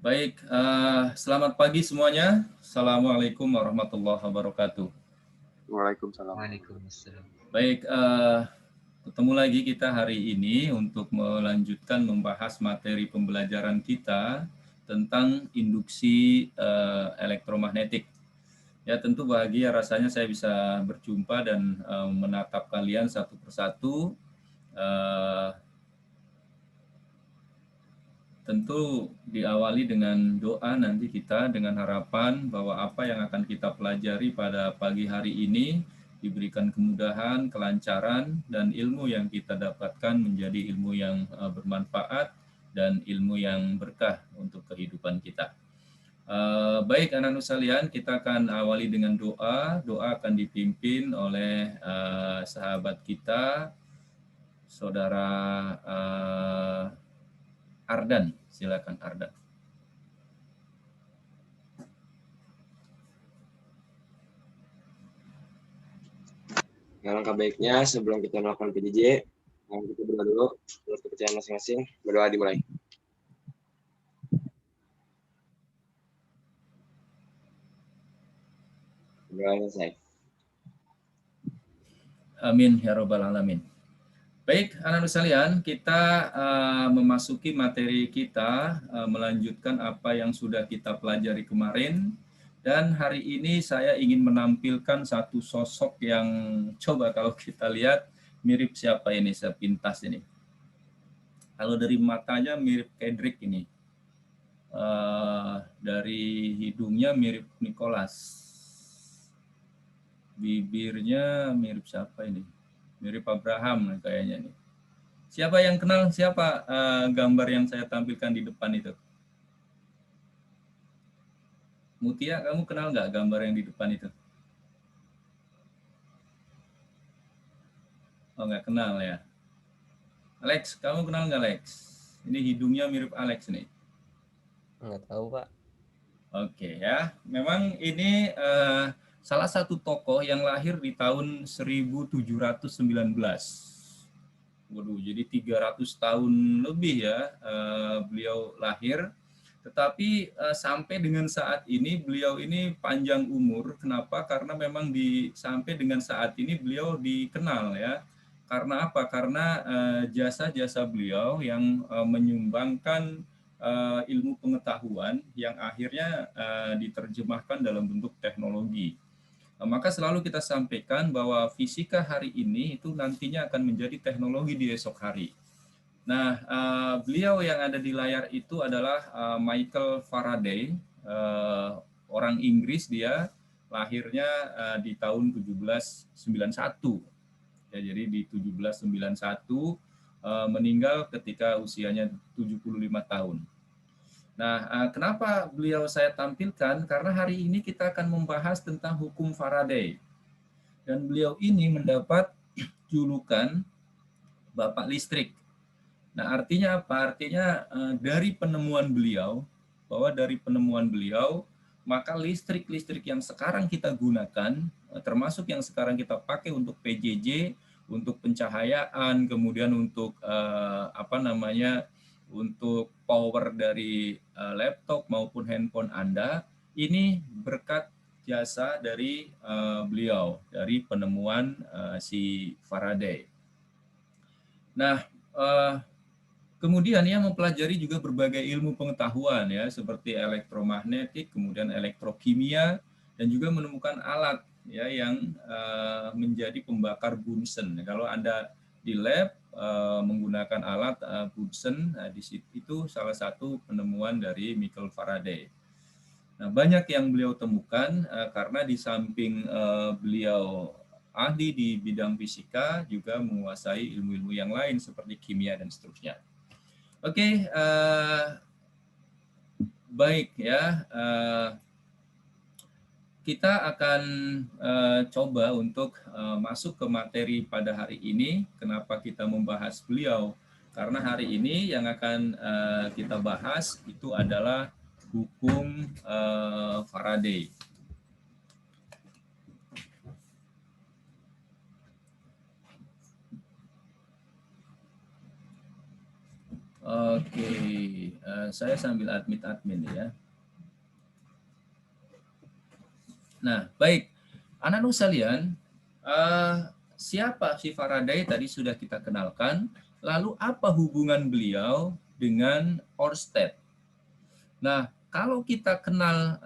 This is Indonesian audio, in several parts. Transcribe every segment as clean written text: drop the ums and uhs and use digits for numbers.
Baik, selamat pagi semuanya. Assalamualaikum warahmatullahi wabarakatuh. Waalaikumsalam. Waalaikumsalam. Baik, ketemu lagi kita hari ini untuk melanjutkan membahas materi pembelajaran kita tentang induksi elektromagnetik. Ya, tentu bahagia rasanya saya bisa berjumpa dan menatap kalian satu persatu. Tentu diawali dengan doa nanti kita dengan harapan bahwa apa yang akan kita pelajari pada pagi hari ini diberikan kemudahan, kelancaran, dan ilmu yang kita dapatkan menjadi ilmu yang bermanfaat dan ilmu yang berkah untuk kehidupan kita. Baik anak-anak sekalian, kita akan awali dengan doa. Doa akan dipimpin oleh sahabat kita, Saudara Ardan. Silakan Ardan. Langkah baiknya sebelum kita melakukan PJJ, kita berdoa dulu menurut kepercayaan masing-masing. Berdoa dimulai. Berdoa selesai. Amin ya robbal alamin. Baik, anak-anak sekalian, kita memasuki materi kita, melanjutkan apa yang sudah kita pelajari kemarin. Dan hari ini saya ingin menampilkan satu sosok yang coba kalau kita lihat mirip siapa ini, sepintas ini. Kalau dari matanya mirip Kedrick ini. Dari hidungnya mirip Nicholas. Bibirnya mirip siapa ini? Mirip Abraham kayaknya nih. Siapa yang kenal siapa gambar yang saya tampilkan di depan itu? Mutia, kamu kenal nggak gambar yang di depan itu? Oh, nggak kenal ya. Alex, kamu kenal nggak Alex? Ini hidungnya mirip Alex nih. Nggak tahu, Pak. Oke ya, memang ini salah satu tokoh yang lahir di tahun 1719. Waduh, jadi 300 tahun lebih ya beliau lahir. Tetapi sampai dengan saat ini beliau ini panjang umur. Kenapa? Karena memang sampai dengan saat ini beliau dikenal ya. Karena apa? Karena jasa-jasa beliau yang menyumbangkan ilmu pengetahuan yang akhirnya diterjemahkan dalam bentuk teknologi. Maka selalu kita sampaikan bahwa fisika hari ini itu nantinya akan menjadi teknologi di esok hari. Nah, beliau yang ada di layar itu adalah Michael Faraday, orang Inggris dia, lahirnya di tahun 1791. Ya, jadi di 1791 meninggal ketika usianya 75 tahun. Nah, kenapa beliau saya tampilkan? Karena hari ini kita akan membahas tentang hukum Faraday. Dan beliau ini mendapat julukan Bapak Listrik. Nah, artinya apa? Artinya dari penemuan beliau, bahwa dari penemuan beliau, maka listrik-listrik yang sekarang kita gunakan, termasuk yang sekarang kita pakai untuk PJJ, untuk pencahayaan, kemudian untuk untuk power dari laptop maupun handphone Anda, ini berkat jasa dari beliau, dari penemuan si Faraday. Nah, kemudian ia mempelajari juga berbagai ilmu pengetahuan ya, seperti elektromagnetik, kemudian elektrokimia, dan juga menemukan alat ya yang menjadi pembakar Bunsen. Kalau Anda di lab menggunakan alat Bunsen, di situ itu salah satu penemuan dari Michael Faraday. Nah, banyak yang beliau temukan karena di samping beliau ahli di bidang fisika, juga menguasai ilmu-ilmu yang lain seperti kimia dan seterusnya. Oke, baik ya. Kita akan coba untuk masuk ke materi pada hari ini. Kenapa kita membahas beliau? Karena hari ini yang akan kita bahas itu adalah hukum Faraday. Oke, saya sambil admin ya. Nah, baik. Anak-anak sekalian, siapa si Faraday tadi sudah kita kenalkan. Lalu apa hubungan beliau dengan Ørsted? Nah, kalau kita kenal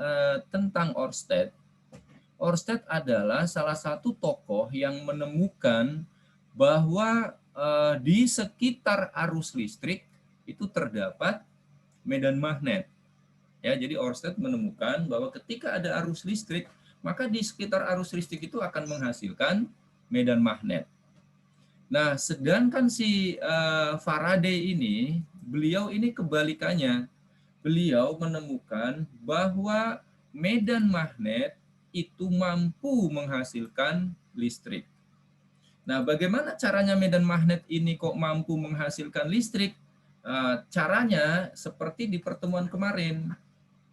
tentang Ørsted, Ørsted adalah salah satu tokoh yang menemukan bahwa di sekitar arus listrik itu terdapat medan magnet. Ya, jadi Ørsted menemukan bahwa ketika ada arus listrik, maka di sekitar arus listrik itu akan menghasilkan medan magnet. Nah, sedangkan si Faraday ini, beliau ini kebalikannya. Beliau menemukan bahwa medan magnet itu mampu menghasilkan listrik. Nah, bagaimana caranya medan magnet ini kok mampu menghasilkan listrik? Caranya seperti di pertemuan kemarin,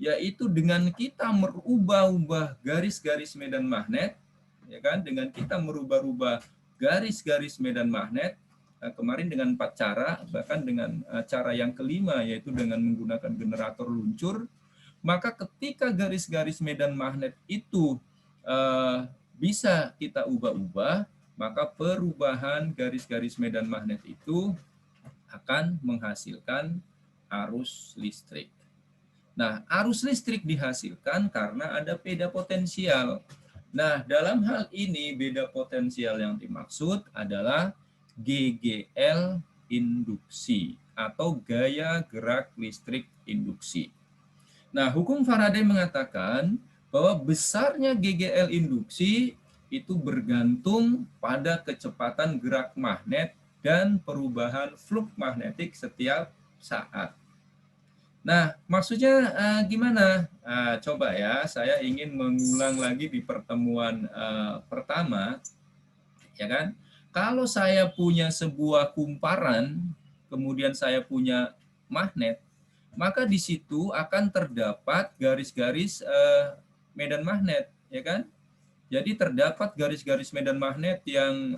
yaitu dengan kita merubah-ubah garis-garis medan magnet, ya kan? Dengan kita merubah-ubah garis-garis medan magnet, kemarin dengan 4 cara, bahkan dengan cara yang kelima, yaitu dengan menggunakan generator luncur, maka ketika garis-garis medan magnet itu bisa kita ubah-ubah, maka perubahan garis-garis medan magnet itu akan menghasilkan arus listrik. Nah, arus listrik dihasilkan karena ada beda potensial. Nah, dalam hal ini beda potensial yang dimaksud adalah GGL induksi atau gaya gerak listrik induksi. Nah, hukum Faraday mengatakan bahwa besarnya GGL induksi itu bergantung pada kecepatan gerak magnet dan perubahan flux magnetik setiap saat. Nah, maksudnya gimana? Coba ya, saya ingin mengulang lagi di pertemuan pertama, ya kan? Kalau saya punya sebuah kumparan, kemudian saya punya magnet, maka di situ akan terdapat garis-garis medan magnet, ya kan? Jadi terdapat garis-garis medan magnet yang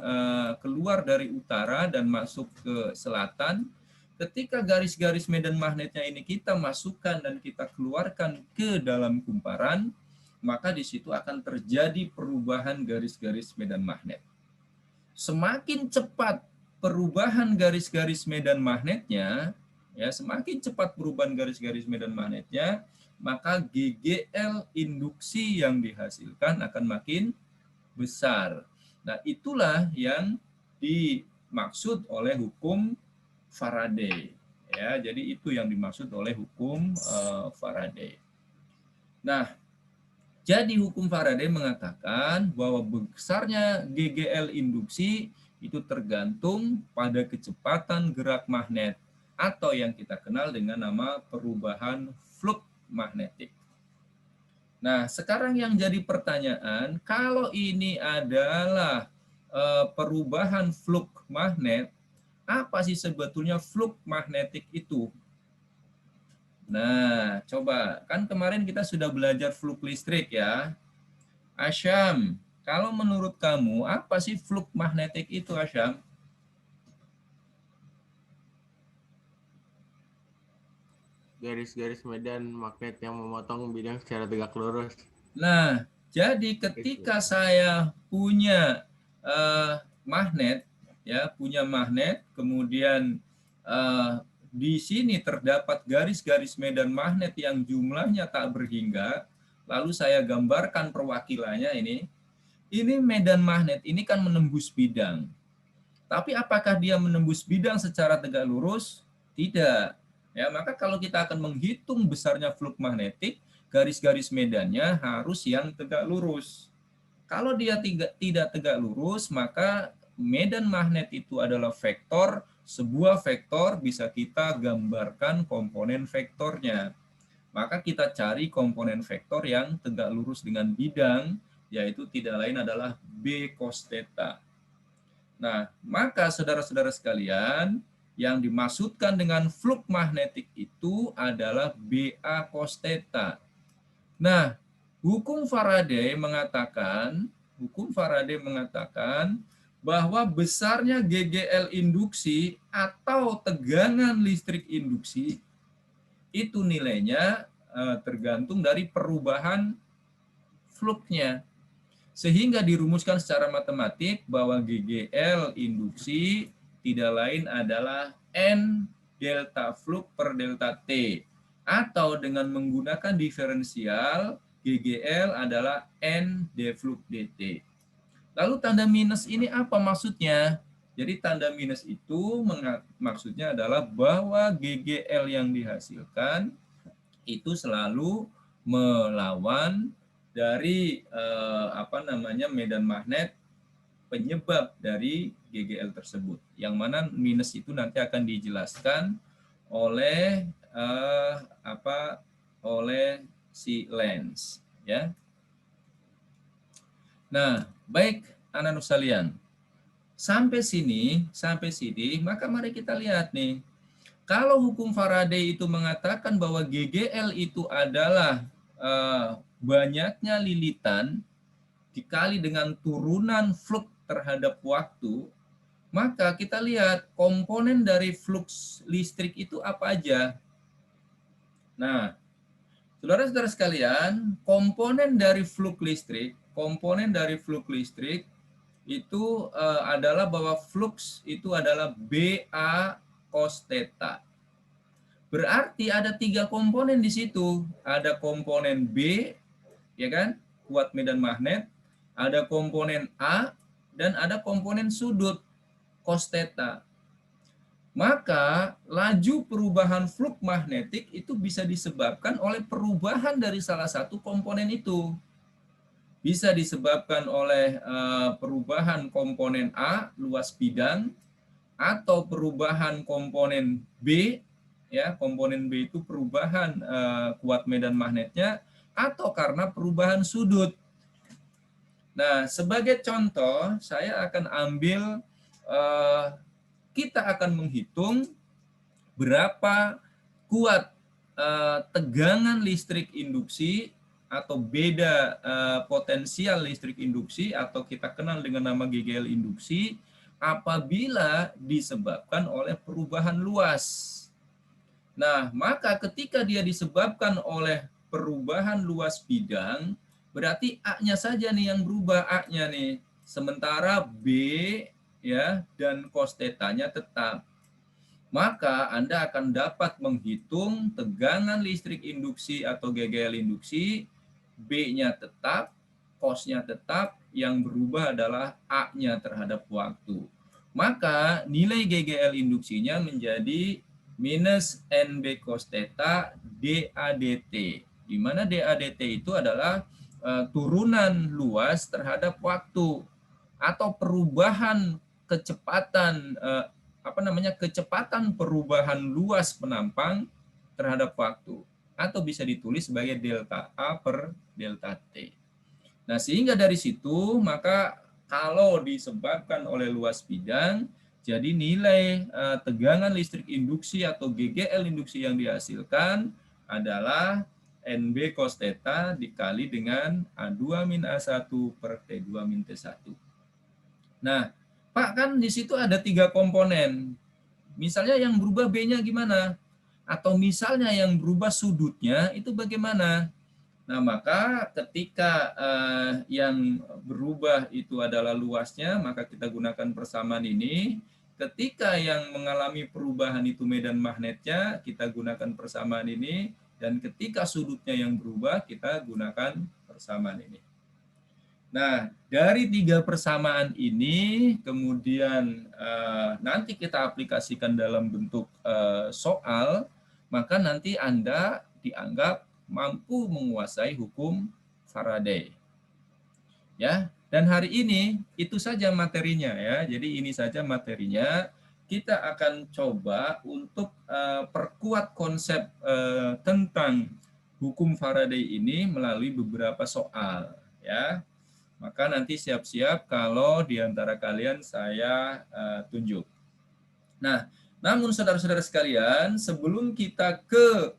keluar dari utara dan masuk ke selatan. Ketika garis-garis medan magnetnya ini kita masukkan dan kita keluarkan ke dalam kumparan, maka di situ akan terjadi perubahan garis-garis medan magnet. Semakin cepat perubahan garis-garis medan magnetnya, ya semakin cepat perubahan garis-garis medan magnetnya, maka GGL induksi yang dihasilkan akan makin besar. Nah, itulah yang dimaksud oleh hukum Faraday. Ya, jadi itu yang dimaksud oleh hukum Faraday. Nah, jadi hukum Faraday mengatakan bahwa besarnya GGL induksi itu tergantung pada kecepatan gerak magnet atau yang kita kenal dengan nama perubahan flux magnetik. Nah, sekarang yang jadi pertanyaan, kalau ini adalah perubahan flux magnet, apa sih sebetulnya flux magnetik itu? Nah, coba, kan kemarin kita sudah belajar flux listrik ya. Asyam, kalau menurut kamu, apa sih flux magnetik itu, Asyam? Garis-garis medan magnet yang memotong bidang secara tegak lurus. Nah, jadi ketika saya punya magnet, ya punya magnet, kemudian di sini terdapat garis-garis medan magnet yang jumlahnya tak berhingga, lalu saya gambarkan perwakilannya ini medan magnet ini kan menembus bidang. Tapi apakah dia menembus bidang secara tegak lurus? Tidak. Ya, maka kalau kita akan menghitung besarnya flux magnetik, garis-garis medannya harus yang tegak lurus. Kalau dia tidak tegak lurus, maka medan magnet itu adalah vektor. Sebuah vektor bisa kita gambarkan komponen vektornya. Maka kita cari komponen vektor yang tegak lurus dengan bidang, yaitu tidak lain adalah B cos theta. Nah, maka saudara-saudara sekalian, yang dimaksudkan dengan flux magnetik itu adalah BA cos theta. Nah, hukum Faraday mengatakan bahwa besarnya GGL induksi atau tegangan listrik induksi itu nilainya tergantung dari perubahan fluxnya. Sehingga dirumuskan secara matematik bahwa GGL induksi tidak lain adalah N delta flux per delta T. Atau dengan menggunakan diferensial, GGL adalah N d flux dt. Lalu tanda minus ini apa maksudnya? Jadi tanda minus itu maksudnya adalah bahwa GGL yang dihasilkan itu selalu melawan dari medan magnet penyebab dari GGL tersebut. Yang mana minus itu nanti akan dijelaskan oleh oleh si Lenz, ya. Nah, baik anak-anak sekalian. Sampai sini, maka mari kita lihat nih. Kalau hukum Faraday itu mengatakan bahwa GGL itu adalah banyaknya lilitan dikali dengan turunan flux terhadap waktu, maka kita lihat komponen dari flux listrik itu apa aja. Nah, saudara-saudara sekalian, komponen dari flux listrik itu adalah bahwa flux itu adalah BA cos theta. Berarti ada 3 komponen di situ. Ada komponen B, ya kan, kuat medan magnet, ada komponen A, dan ada komponen sudut, cos theta. Maka laju perubahan flux magnetik itu bisa disebabkan oleh perubahan dari salah satu komponen itu. Bisa disebabkan oleh perubahan komponen A, luas bidang, atau perubahan komponen B, ya, komponen B itu perubahan kuat medan magnetnya, atau karena perubahan sudut. Nah, sebagai contoh, saya akan ambil, kita akan menghitung berapa kuat tegangan listrik induksi atau beda potensial listrik induksi, atau kita kenal dengan nama GGL induksi, apabila disebabkan oleh perubahan luas. Nah, maka ketika dia disebabkan oleh perubahan luas bidang, berarti A-nya saja nih yang berubah, A-nya nih. Sementara B, ya, dan cos theta-nya tetap. Maka Anda akan dapat menghitung tegangan listrik induksi atau GGL induksi, B-nya tetap, cos-nya tetap, yang berubah adalah A-nya terhadap waktu. Maka nilai GGL induksinya menjadi minus NB cos theta DADT, di mana DADT itu adalah turunan luas terhadap waktu atau perubahan kecepatan kecepatan perubahan luas penampang terhadap waktu, atau bisa ditulis sebagai delta A per delta T. Nah, sehingga dari situ maka kalau disebabkan oleh luas bidang, jadi nilai tegangan listrik induksi atau GGL induksi yang dihasilkan adalah NB cos theta dikali dengan A2-A1 per T2-T1. Nah, Pak, kan di situ ada 3 komponen. Misalnya yang berubah B-nya gimana? Atau misalnya yang berubah sudutnya itu bagaimana? Nah, maka ketika yang berubah itu adalah luasnya, maka kita gunakan persamaan ini. Ketika yang mengalami perubahan itu medan magnetnya, kita gunakan persamaan ini. Dan ketika sudutnya yang berubah, kita gunakan persamaan ini. Nah, dari 3 persamaan ini, kemudian nanti kita aplikasikan dalam bentuk soal, maka nanti Anda dianggap mampu menguasai hukum Faraday. Ya, dan hari ini itu saja materinya ya. Jadi ini saja materinya. Kita akan coba untuk perkuat konsep tentang hukum Faraday ini melalui beberapa soal ya. Maka nanti siap-siap kalau di antara kalian saya tunjuk. Nah, namun saudara-saudara sekalian, sebelum kita ke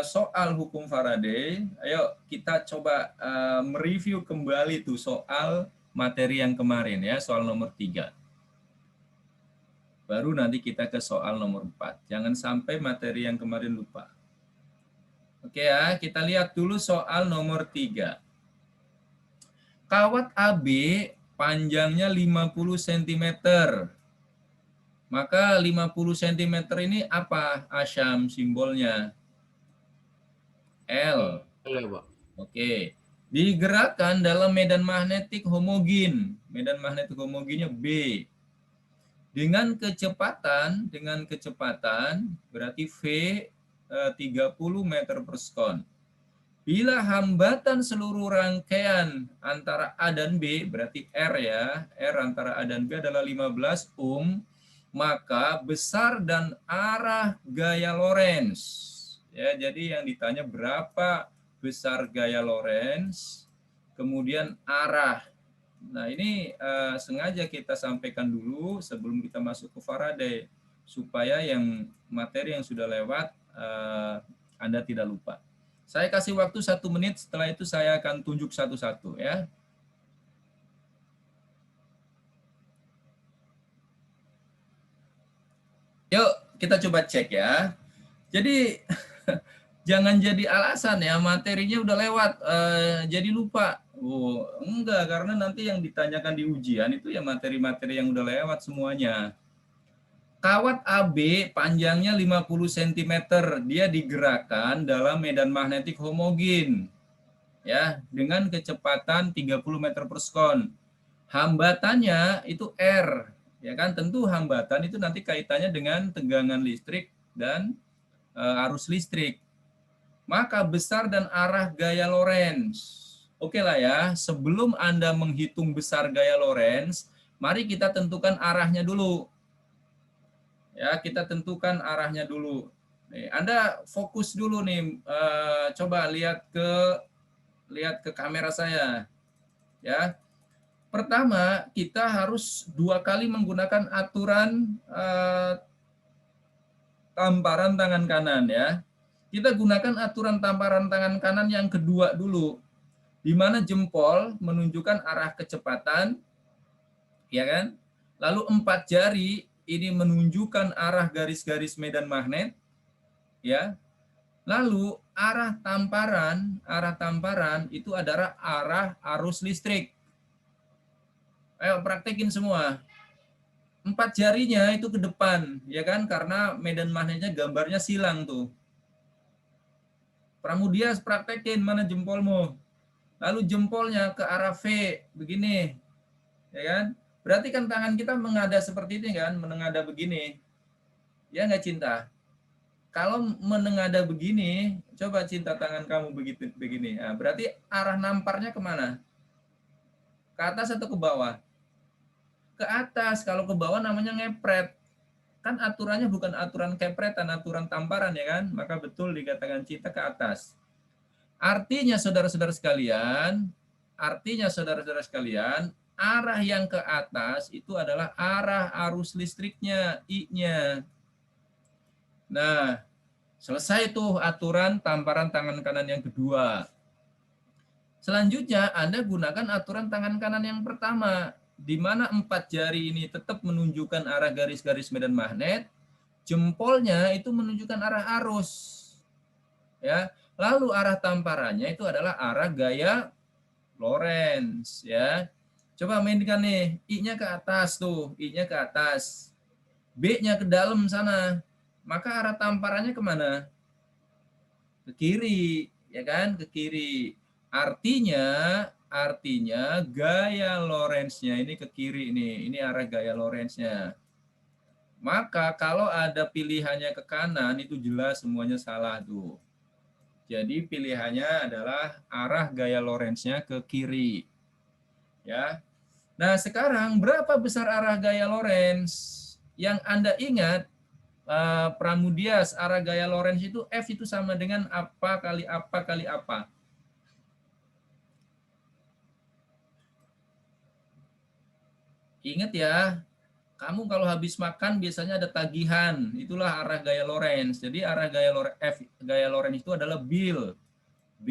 soal hukum Faraday, ayo kita coba mereview kembali tuh soal materi yang kemarin ya, soal nomor 3. Baru nanti kita ke soal nomor 4. Jangan sampai materi yang kemarin lupa. Oke ya, kita lihat dulu soal nomor 3. Kawat AB panjangnya 50 cm. Maka 50 cm ini apa, Asyam, simbolnya? L. Boleh, Pak. Oke. Digerakkan dalam medan magnetik homogen. Medan magnetik homogennya B. Dengan kecepatan berarti V 30 meter per sekon. Bila hambatan seluruh rangkaian antara A dan B, berarti R ya, R antara A dan B adalah 15 ohm, maka besar dan arah gaya Lorentz. Ya, jadi yang ditanya berapa besar gaya Lorentz, kemudian arah. Nah, ini sengaja kita sampaikan dulu sebelum kita masuk ke Faraday, supaya yang materi yang sudah lewat Anda tidak lupa. Saya kasih waktu 1 menit, setelah itu saya akan tunjuk satu-satu ya. Yuk, kita coba cek ya. Jadi, jangan jadi alasan ya, materinya udah lewat, jadi lupa. Oh, enggak, karena nanti yang ditanyakan di ujian itu ya materi-materi yang udah lewat semuanya. Kawat AB panjangnya 50 cm, dia digerakkan dalam medan magnetik homogen. Ya, dengan kecepatan 30 meter per sekon. Hambatannya itu R, ya kan? Tentu hambatan itu nanti kaitannya dengan tegangan listrik dan arus listrik. Maka besar dan arah gaya Lorentz. Oke lah ya, sebelum Anda menghitung besar gaya Lorentz, mari kita tentukan arahnya dulu. Ya, kita tentukan arahnya dulu. Nih, Anda fokus dulu nih, coba lihat ke kamera saya. Ya. Pertama, kita harus 2 kali menggunakan aturan tamparan tangan kanan ya. Kita gunakan aturan tamparan tangan kanan yang kedua dulu, di mana jempol menunjukkan arah kecepatan, ya kan? Lalu 4 jari ini menunjukkan arah garis-garis medan magnet, ya. Lalu arah tamparan itu adalah arah arus listrik. Ayo praktekin semua. 4 jarinya itu ke depan, ya kan? Karena medan magnetnya gambarnya silang tuh. Pramudia praktekin, mana jempolmu? Lalu jempolnya ke arah V, begini. Ya kan? Berarti kan tangan kita menghadap seperti ini kan, menengadah begini. Ya nggak, Cinta? Kalau menengadah begini, coba Cinta tangan kamu begitu begini. Nah, berarti arah namparnya kemana? Ke atas atau ke bawah? Ke atas. Kalau ke bawah namanya ngepret. Kan aturannya bukan aturan kepretan, aturan tamparan ya kan? Maka betul dikatakan Cinta ke atas. Artinya saudara-saudara sekalian, arah yang ke atas itu adalah arah arus listriknya, I-nya. Nah, selesai tuh aturan tamparan tangan kanan yang kedua. Selanjutnya Anda gunakan aturan tangan kanan yang pertama, di mana 4 jari ini tetap menunjukkan arah garis-garis medan magnet, jempolnya itu menunjukkan arah arus. Ya, lalu arah tamparannya itu adalah arah gaya Lorentz, ya. Coba mainkan nih, I-nya ke atas tuh, I-nya ke atas. B-nya ke dalam sana. Maka arah tamparannya kemana? Ke kiri, ya kan? Ke kiri. Artinya gaya Lorentz-nya ini ke kiri nih. Ini arah gaya Lorentz-nya. Maka kalau ada pilihannya ke kanan itu jelas semuanya salah tuh. Jadi pilihannya adalah arah gaya Lorentz-nya ke kiri. Ya. Nah, sekarang berapa besar arah gaya Lorentz? Yang Anda ingat, Pramudias, arah gaya Lorentz itu F itu sama dengan apa kali apa kali apa. Ingat ya, kamu kalau habis makan biasanya ada tagihan, itulah arah gaya Lorentz. Jadi arah gaya Lorentz, F gaya Lorentz itu adalah BIL. B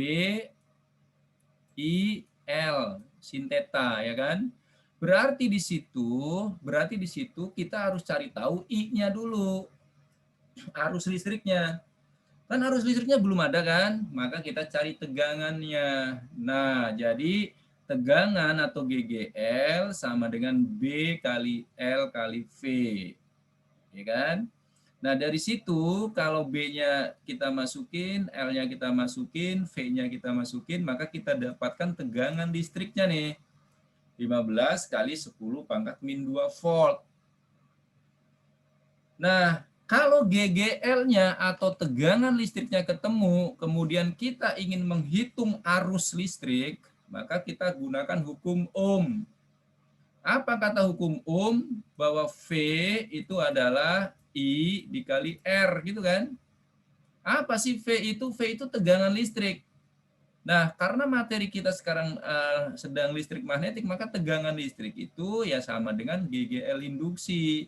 I L, sin theta, ya kan? Berarti di situ kita harus cari tahu I-nya dulu, arus listriknya. Kan arus listriknya belum ada kan? Maka kita cari tegangannya. Nah, jadi tegangan atau GGL sama dengan B kali L kali V. Ya kan? Nah, dari situ kalau B-nya kita masukin, L-nya kita masukin, V-nya kita masukin, maka kita dapatkan tegangan listriknya nih. 15 kali 10 pangkat min 2 volt. Nah, kalau GGL-nya atau tegangan listriknya ketemu, kemudian kita ingin menghitung arus listrik, maka kita gunakan hukum Ohm. Apa kata hukum Ohm? Bahwa V itu adalah I dikali R, gitu kan? Apa sih V itu? V itu tegangan listrik. Nah, karena materi kita sekarang sedang listrik magnetik, maka tegangan listrik itu ya sama dengan GGL induksi.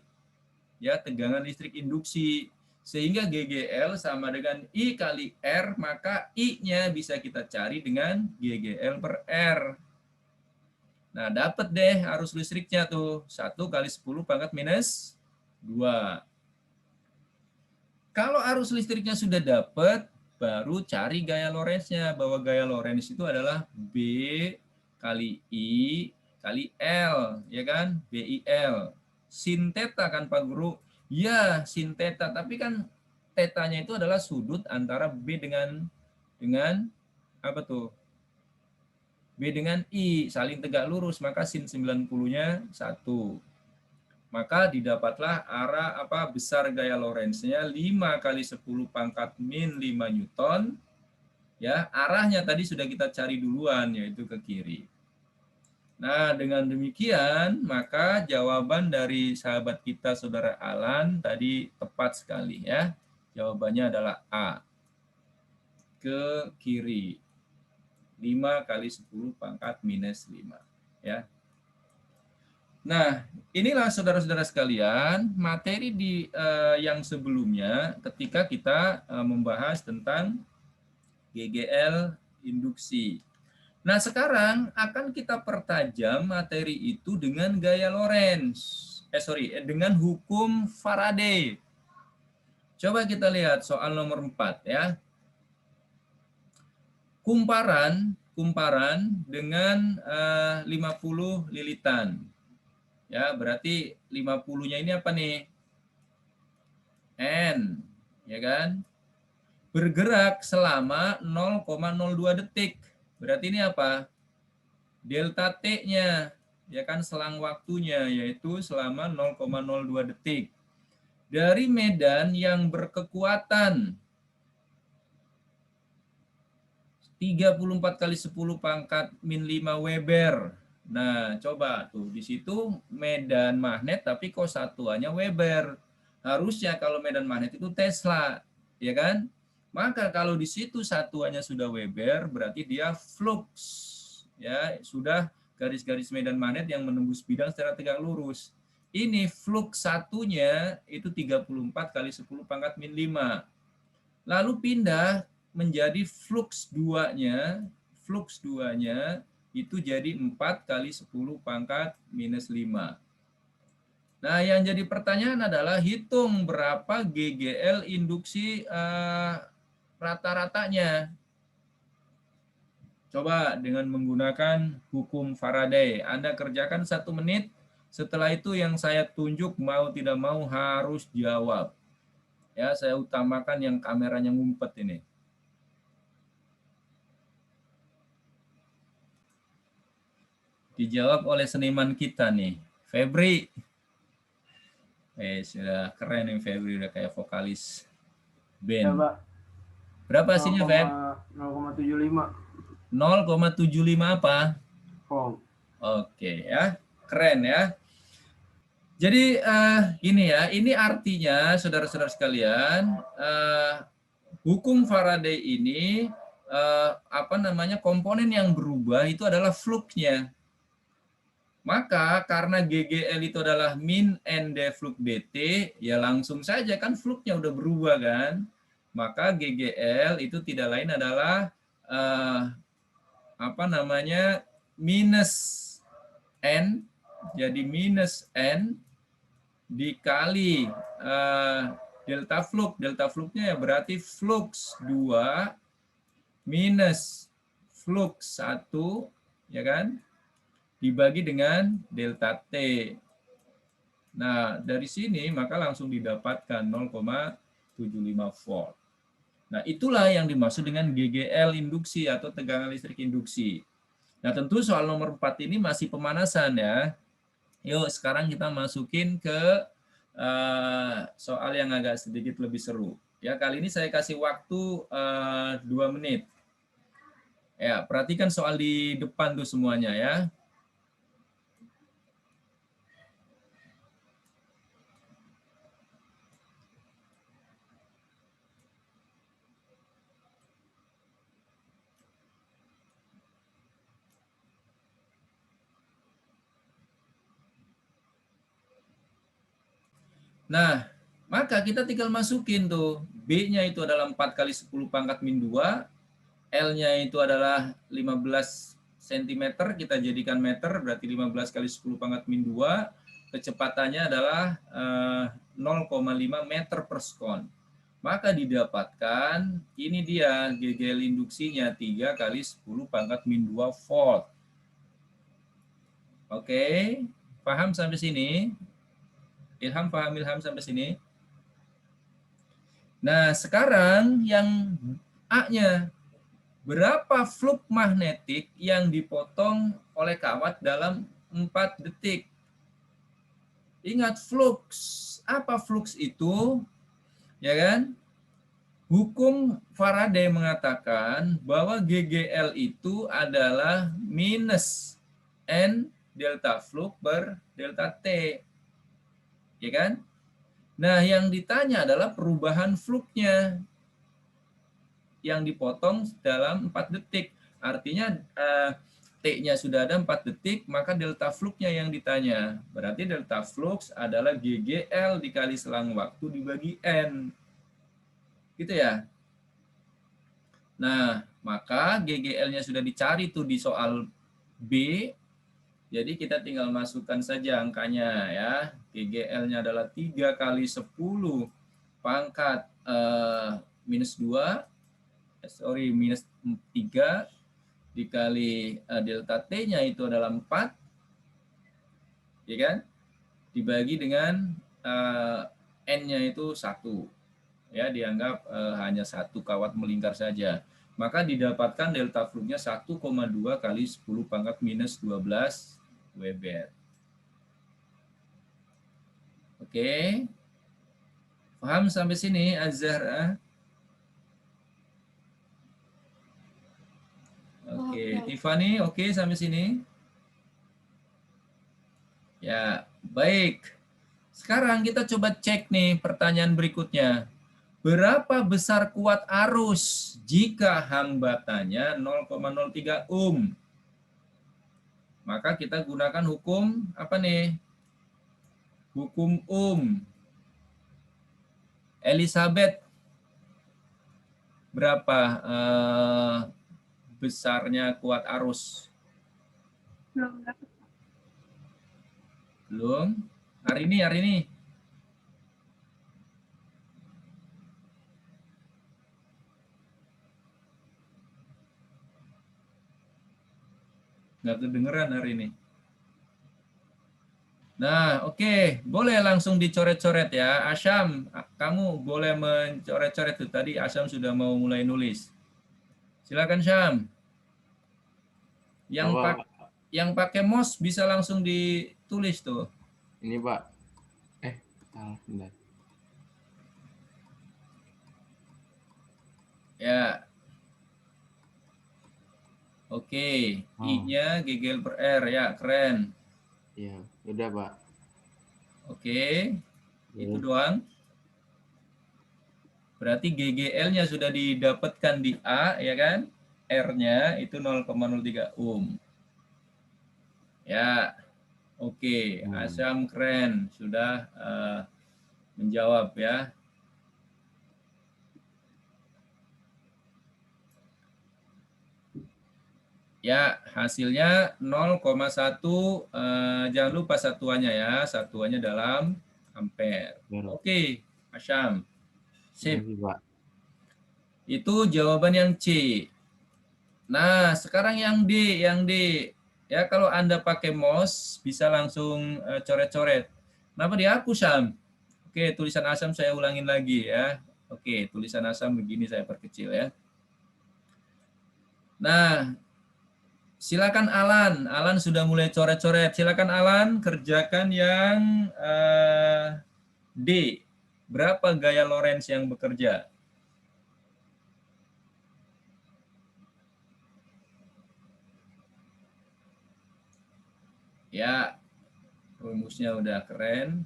Ya, tegangan listrik induksi. Sehingga GGL sama dengan I kali R, maka I-nya bisa kita cari dengan GGL per R. Nah, dapat deh arus listriknya tuh. 1 kali 10 pangkat minus 2. Kalau arus listriknya sudah dapat, baru cari gaya Lorentz-nya, bahwa gaya Lorentz itu adalah B kali I kali L, ya kan? BIL. Sin theta kan Pak Guru? Ya, sin theta, tapi kan tetanya itu adalah sudut antara B dengan apa tuh? B dengan I, saling tegak lurus, maka sin 90-nya 1. Maka didapatlah arah besar gaya Lorentz-nya 5 kali 10 pangkat min 5 Newton. Ya, arahnya tadi sudah kita cari duluan, yaitu ke kiri. Nah, dengan demikian maka jawaban dari sahabat kita Saudara Alan tadi tepat sekali ya. Jawabannya adalah A. Ke kiri. 5 kali 10 pangkat minus 5 ya. Nah, inilah saudara-saudara sekalian materi di yang sebelumnya ketika kita membahas tentang GGL induksi. Nah, sekarang akan kita pertajam materi itu dengan gaya Lorentz. Dengan hukum Faraday. Coba kita lihat soal nomor 4 ya. Kumparan dengan 50 lilitan. Ya, berarti 50-nya ini apa nih? N, ya kan? Bergerak selama 0,02 detik. Berarti ini apa? Delta T-nya, ya kan, selang waktunya, yaitu selama 0,02 detik. Dari medan yang berkekuatan 34 kali 10 pangkat min 5 Weber. Nah, coba tuh di situ medan magnet tapi kok satuannya Weber. Harusnya kalau medan magnet itu Tesla, ya kan? Maka kalau di situ satuannya sudah Weber, berarti dia flux. Ya, sudah garis-garis medan magnet yang menembus bidang secara tegak lurus. Ini flux satunya itu 34 kali 10 pangkat min 5. Lalu pindah menjadi flux 2-nya itu jadi 4 kali 10 pangkat minus 5. Nah, yang jadi pertanyaan adalah hitung berapa GGL induksi rata-ratanya. Coba dengan menggunakan hukum Faraday. Anda kerjakan 1 menit, setelah itu yang saya tunjuk mau tidak mau harus jawab. Ya, saya utamakan yang kameranya ngumpet ini. Dijawab oleh seniman kita nih, Febri. Sudah keren nih Febri, udah kayak vokalis band. Ya, Pak. Berapa hasilnya, Feb? 0,75. 0,75 apa? Volt. Oke ya, keren ya. Jadi ini ya, ini artinya saudara-saudara sekalian, hukum Faraday ini komponen yang berubah itu adalah fluxnya. Maka karena GGL itu adalah min ND flux DT, ya langsung saja kan fluxnya udah berubah kan. Maka GGL itu tidak lain adalah minus N, jadi minus N dikali delta flux. Delta fluxnya ya berarti flux 2 minus flux 1, ya kan? Dibagi dengan delta T. Nah, dari sini maka langsung didapatkan 0,75 volt. Nah, itulah yang dimaksud dengan GGL induksi atau tegangan listrik induksi. Nah, tentu soal nomor 4 ini masih pemanasan ya. Yuk, sekarang kita masukin ke soal yang agak sedikit lebih seru. Ya, kali ini saya kasih waktu 2 menit. Ya, perhatikan soal di depan tuh semuanya ya. Nah, maka kita tinggal masukin tuh. B-nya itu adalah 4 kali 10 pangkat min 2. L-nya itu adalah 15 cm. Kita jadikan meter, berarti 15 kali 10 pangkat min 2. Kecepatannya adalah 0,5 meter per sekon. Maka didapatkan, ini dia GGL induksinya 3 kali 10 pangkat min 2 volt. Oke, paham sampai sini? Ilham, paham Ilham sampai sini? Nah, sekarang yang A-nya. Berapa flux magnetik yang dipotong oleh kawat dalam 4 detik? Ingat flux. Apa flux itu? Ya kan? Hukum Faraday mengatakan bahwa GGL itu adalah minus N delta flux per delta T. Ya kan? Nah, yang ditanya adalah perubahan fluxnya yang dipotong dalam 4 detik. Artinya T-nya sudah ada 4 detik, maka delta fluxnya yang ditanya. Berarti delta flux adalah GGL dikali selang waktu dibagi N. Gitu ya. Nah, maka GGL-nya sudah dicari tuh di soal B. Jadi kita tinggal masukkan saja angkanya ya. GGL-nya adalah 3 kali 10 pangkat minus 2. Minus 3 dikali delta T-nya itu adalah 4. Ya kan? Dibagi dengan N-nya itu 1. Ya, dianggap hanya 1 kawat melingkar saja. Maka didapatkan delta fluxnya 1,2 kali 10 pangkat minus 12 Weber. Oke. Paham sampai sini, Azhar? Oke, Tiffany, oke sampai sini? Ya, baik. Sekarang kita coba cek nih pertanyaan berikutnya. Berapa besar kuat arus jika hambatannya 0,03 ohm? Maka kita gunakan hukum apa nih? Hukum Ohm. Elizabeth, berapa besarnya kuat arus? Belum. Hari ini. Nggak kedengeran hari ini. Nah, oke. Boleh langsung dicoret-coret ya. Asyam, kamu boleh mencoret-coret tuh. Tadi Asyam sudah mau mulai nulis. Silakan Syam. Yang pakai mouse bisa langsung ditulis tuh. Ini Pak. Bentar. Ya. Oke. I-nya GGL per R. Ya, keren. Iya, udah Pak. Oke. Itu doang. Berarti GGL-nya sudah didapatkan di A, ya kan? R-nya itu 0,03 ohm. Ya, oke. Asyam keren, sudah menjawab ya. Ya, hasilnya 0,1, jangan lupa satuannya ya, satuannya dalam ampere. Oke, Asyam. Sip, Makasih, Pak. itu jawaban yang C. Nah, sekarang yang D. Ya, kalau Anda pakai mouse, bisa langsung coret-coret. Kenapa dihapus, Syam? Oke, tulisan Asyam saya ulangin lagi ya. Oke, tulisan Asyam begini saya perkecil ya. Nah, silakan Alan. Alan sudah mulai coret-coret. Silakan Alan kerjakan yang D. Berapa gaya Lorentz yang bekerja? Ya, rumusnya udah keren.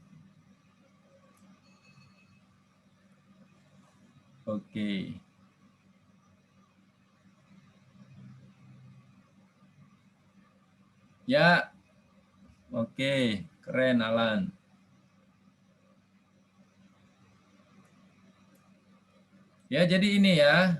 Oke. Ya, oke, keren Alan. Ya, jadi ini ya,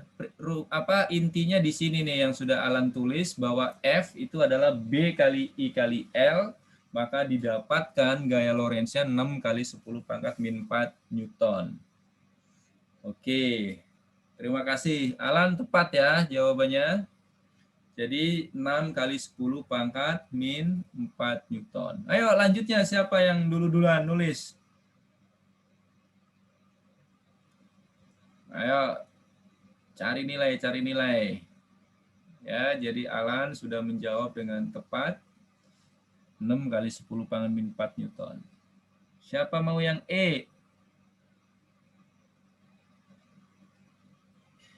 intinya di sini nih yang sudah Alan tulis bahwa F itu adalah B kali I kali L, maka didapatkan gaya Lorentz-nya 6 kali 10 pangkat min 4 Newton. Oke, terima kasih. Alan tepat ya jawabannya. Jadi 6 kali 10 pangkat min 4 Newton. Ayo lanjutnya siapa yang duluan nulis? Ayo cari nilai. Ya, jadi Alan sudah menjawab dengan tepat 6 kali 10 pangkat min 4 Newton. Siapa mau yang E?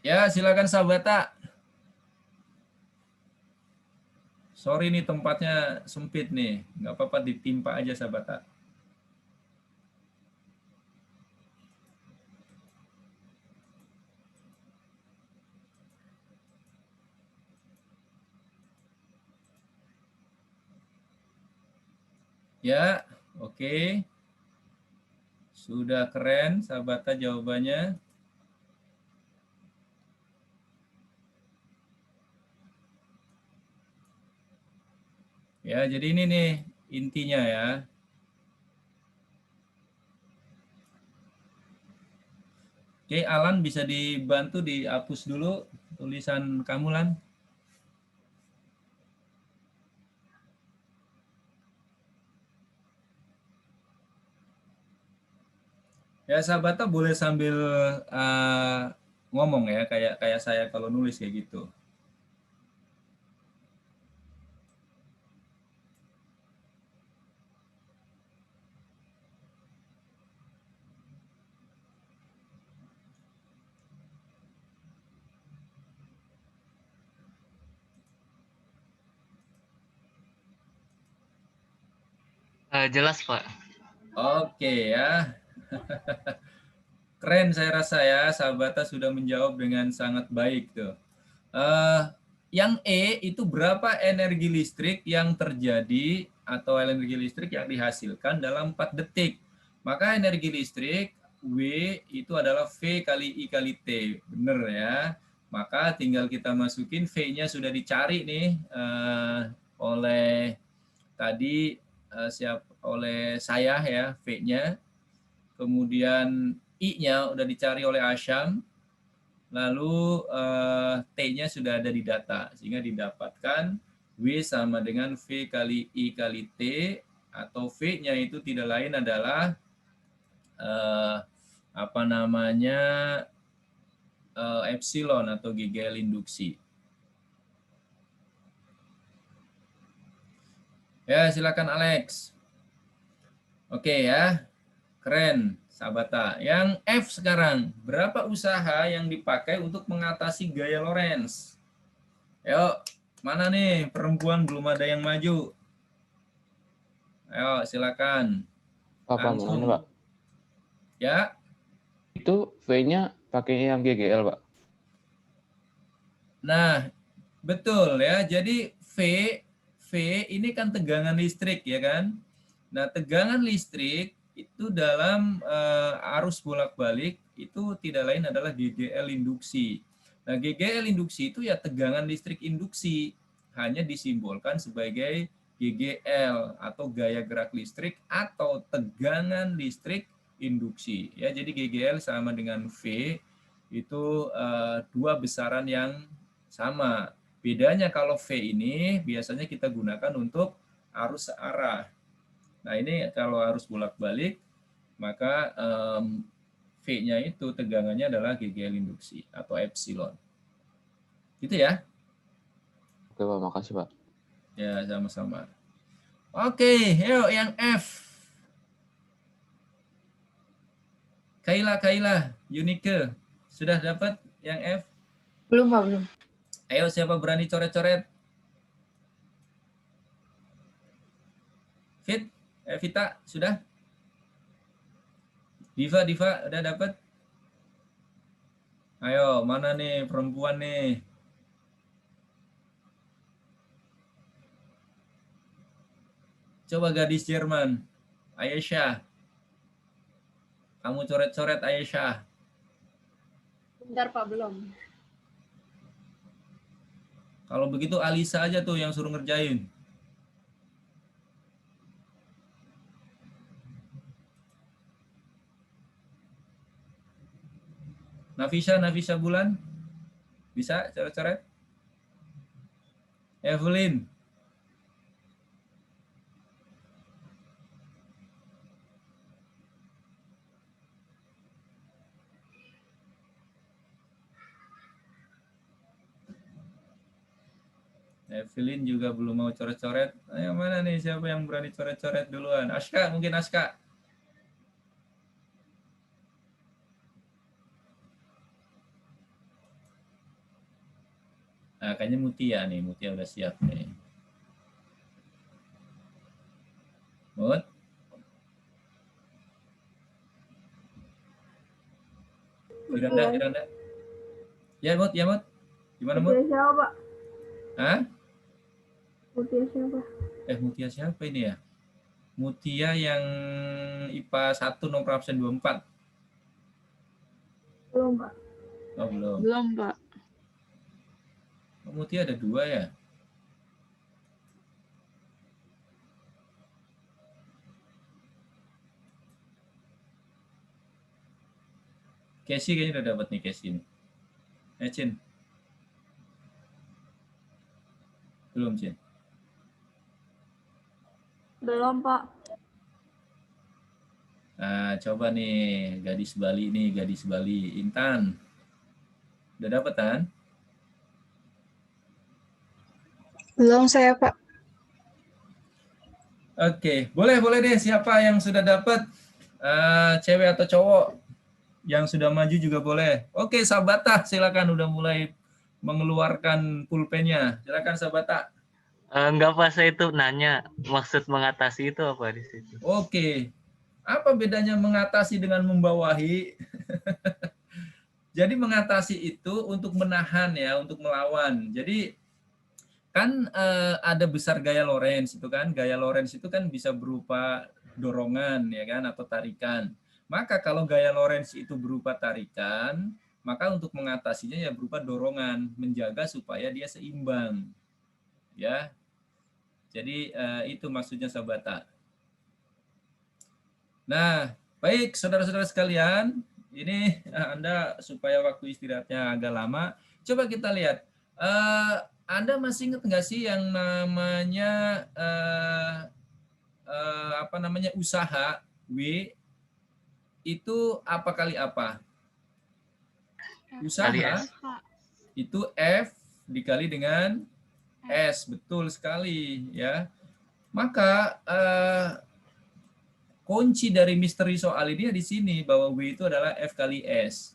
Ya, silakan Sabata. Sorry nih tempatnya sempit nih. Nggak apa-apa ditimpa aja Sabata. Ya, oke. Sudah keren Sabata jawabannya. Ya, jadi ini nih intinya ya. Oke, Alan bisa dibantu dihapus dulu tulisan kamu, Lan. Ya, Sabata boleh sambil ngomong ya, kayak saya kalau nulis kayak gitu. Jelas, Pak. Oke ya. Keren saya rasa ya, Sabata sudah menjawab dengan sangat baik tuh. Yang E itu berapa energi listrik yang terjadi atau energi listrik yang dihasilkan dalam 4 detik. Maka energi listrik W itu adalah V kali I kali T. Benar ya. Maka tinggal kita masukin V-nya sudah dicari nih oleh tadi oleh saya ya V-nya. Kemudian I-nya udah dicari oleh Asyam. Lalu T-nya sudah ada di data, sehingga didapatkan W sama dengan V kali I kali T, atau V-nya itu tidak lain adalah epsilon atau GGL induksi. Ya, silakan Alex. Oke ya, keren. Sabata. Yang F sekarang, berapa usaha yang dipakai untuk mengatasi gaya Lorentz? Yuk, mana nih perempuan belum ada yang maju? Ayo, silakan. Apa Langsung. namanya, Pak? Ya. Itu V-nya pakai yang GGL, Pak. Nah, betul ya. Jadi V ini kan tegangan listrik ya kan? Nah, tegangan listrik itu dalam arus bolak-balik itu tidak lain adalah GGL induksi. Nah, GGL induksi itu ya tegangan listrik induksi. hanya disimbolkan sebagai GGL atau gaya gerak listrik atau tegangan listrik induksi. Ya, jadi GGL sama dengan V itu dua besaran yang sama. Bedanya kalau V ini biasanya kita gunakan untuk arus searah. Nah, ini kalau arus bolak-balik, maka V-nya itu tegangannya adalah GGL induksi atau epsilon. Gitu ya. Oke, Pak. Makasih, Pak. Ya, sama-sama. Oke, yuk yang F. Kaila, Unike. Sudah dapat yang F? Belum, Pak, belum. Ayo, siapa berani coret-coret? Vita, sudah? Diva, udah dapat? Ayo, mana nih perempuan nih? Coba gadis Jerman, Aisyah. Kamu coret-coret Aisyah. Bentar, Pak, belum. Kalau begitu Alisa aja tuh yang suruh ngerjain. Nafisa Bulan. Bisa coret-coret? Evelyn. Evelyn juga belum mau coret-coret. Ayo mana nih siapa yang berani coret-coret duluan? Aska, mungkin Aska. Nah, kayaknya Mutia nih. Mutia udah siap nih. Mut. Firanda. Ya, Mut. Gimana, Mut? Mutia siapa, Pak? Hah? Mutia siapa? Mutia siapa ini ya? Mutia yang IPA 1 nomor absen 24. Belum, Pak. Oh, belum. Belum, Pak. Oh, Mutia ada 2 ya? Casey kayaknya udah dapat nih Casey ini. Cin. Belum, Cin. Belum, Pak. Nah, coba nih gadis Bali nih, gadis Bali. Intan. Udah dapat kan? Belum saya, Pak. Oke, boleh deh siapa yang sudah dapat, cewek atau cowok yang sudah maju juga boleh. Oke, Sabata silakan udah mulai mengeluarkan pulpennya. Silakan Sabata. Enggak, Pak, saya itu nanya maksud mengatasi itu apa di situ. Oke. Apa bedanya mengatasi dengan membawahi? Jadi mengatasi itu untuk menahan ya, untuk melawan. Jadi kan ada besar gaya Lorentz itu kan. Gaya Lorentz itu kan bisa berupa dorongan ya kan atau tarikan. Maka kalau gaya Lorentz itu berupa tarikan, maka untuk mengatasinya ya berupa dorongan, menjaga supaya dia seimbang. Ya. Jadi itu maksudnya Sabata. Nah, baik saudara-saudara sekalian, ini Anda supaya waktu istirahatnya agak lama, coba kita lihat. Anda masih ingat nggak sih yang namanya usaha W itu apa kali apa? Usaha Kali S. itu F dikali dengan S, betul sekali ya. Maka kunci dari misteri soal ini di sini bahwa W itu adalah F kali S.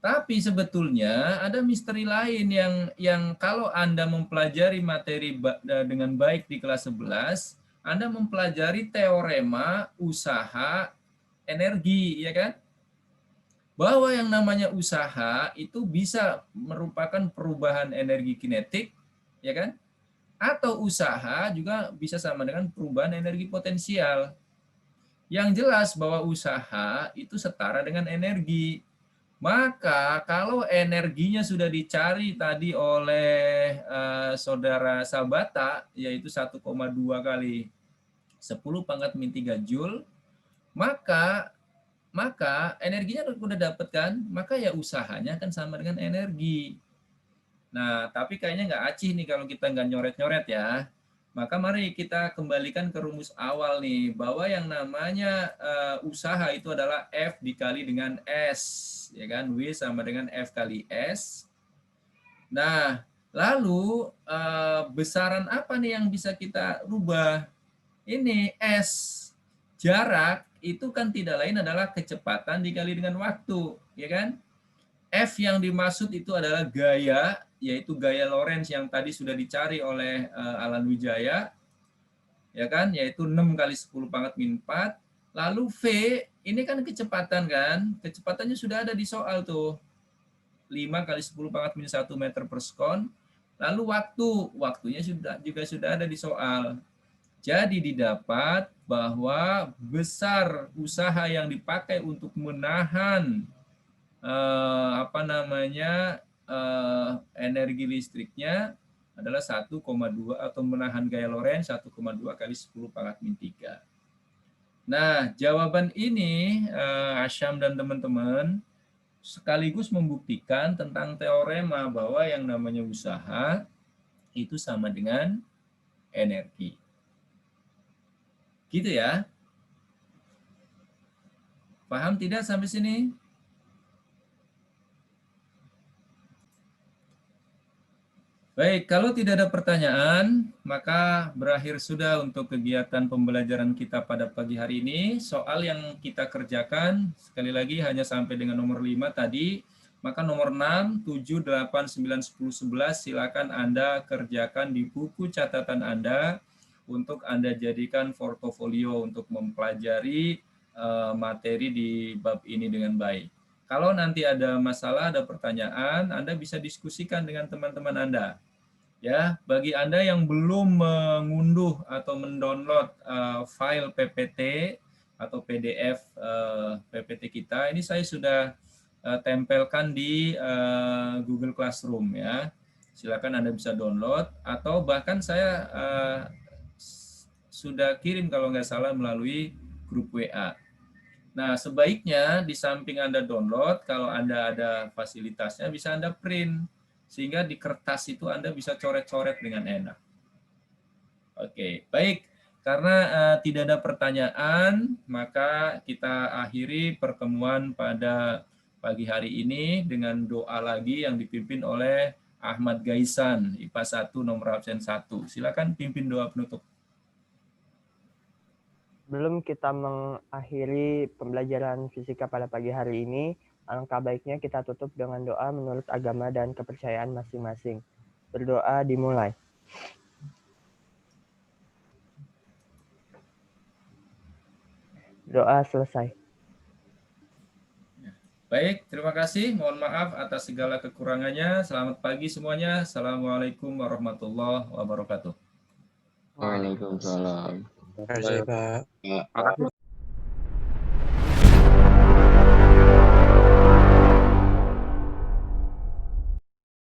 Tapi sebetulnya ada misteri lain yang kalau Anda mempelajari materi dengan baik di kelas 11, Anda mempelajari teorema usaha energi, ya kan? Bahwa yang namanya usaha itu bisa merupakan perubahan energi kinetik, ya kan? Atau usaha juga bisa sama dengan perubahan energi potensial. Yang jelas bahwa usaha itu setara dengan energi. Maka kalau energinya sudah dicari tadi oleh saudara Sabata, yaitu 1,2 kali 10 pangkat min 3 Joule, maka energinya udah dapat kan, maka ya usahanya kan sama dengan energi. Nah, tapi kayaknya nggak acih nih kalau kita nggak nyoret-nyoret ya. Maka mari kita kembalikan ke rumus awal nih, bahwa yang namanya usaha itu adalah F dikali dengan S, ya kan? W sama dengan F kali S. Nah, lalu besaran apa nih yang bisa kita rubah? Ini S, jarak itu kan tidak lain adalah kecepatan dikali dengan waktu, ya kan? F yang dimaksud itu adalah gaya, yaitu gaya Lorentz yang tadi sudah dicari oleh Alan Wijaya, ya kan, yaitu 6 kali 10 pangkat min 4. Lalu V, ini kan kecepatan kan, kecepatannya sudah ada di soal tuh, 5 kali 10 pangkat min 1 meter per sekon. Lalu waktunya juga sudah ada di soal. Jadi didapat bahwa besar usaha yang dipakai untuk menahan energi listriknya adalah 1,2 atau menahan gaya Lorentz 1,2 kali 10 pangkat min 3. Nah, jawaban ini Asyam dan teman-teman sekaligus membuktikan tentang teorema bahwa yang namanya usaha itu sama dengan energi. Gitu ya. Paham tidak sampai sini? Baik, kalau tidak ada pertanyaan, maka berakhir sudah untuk kegiatan pembelajaran kita pada pagi hari ini. Soal yang kita kerjakan, sekali lagi hanya sampai dengan nomor 5 tadi, maka nomor 6, 7, 8, 9, 10, 11 silakan Anda kerjakan di buku catatan Anda untuk Anda jadikan portofolio untuk mempelajari materi di bab ini dengan baik. Kalau nanti ada masalah, ada pertanyaan, Anda bisa diskusikan dengan teman-teman Anda. Ya, bagi Anda yang belum mengunduh atau mendownload file PPT atau PDF PPT kita, ini saya sudah tempelkan di Google Classroom ya. Silakan Anda bisa download atau bahkan saya sudah kirim kalau nggak salah melalui grup WA. Nah, sebaiknya di samping Anda download, kalau Anda ada fasilitasnya bisa Anda print. Sehingga di kertas itu Anda bisa coret-coret dengan enak. Oke, baik. Karena tidak ada pertanyaan, maka kita akhiri pertemuan pada pagi hari ini dengan doa lagi yang dipimpin oleh Ahmad Gaisan, IPA 1 nomor absen 1. Silakan pimpin doa penutup. Sebelum kita mengakhiri pembelajaran fisika pada pagi hari ini, alangkah baiknya kita tutup dengan doa menurut agama dan kepercayaan masing-masing. Berdoa dimulai. Doa selesai. Baik, terima kasih. Mohon maaf atas segala kekurangannya. Selamat pagi semuanya. Assalamualaikum warahmatullahi wabarakatuh. Waalaikumsalam. Terima kasih, Pak.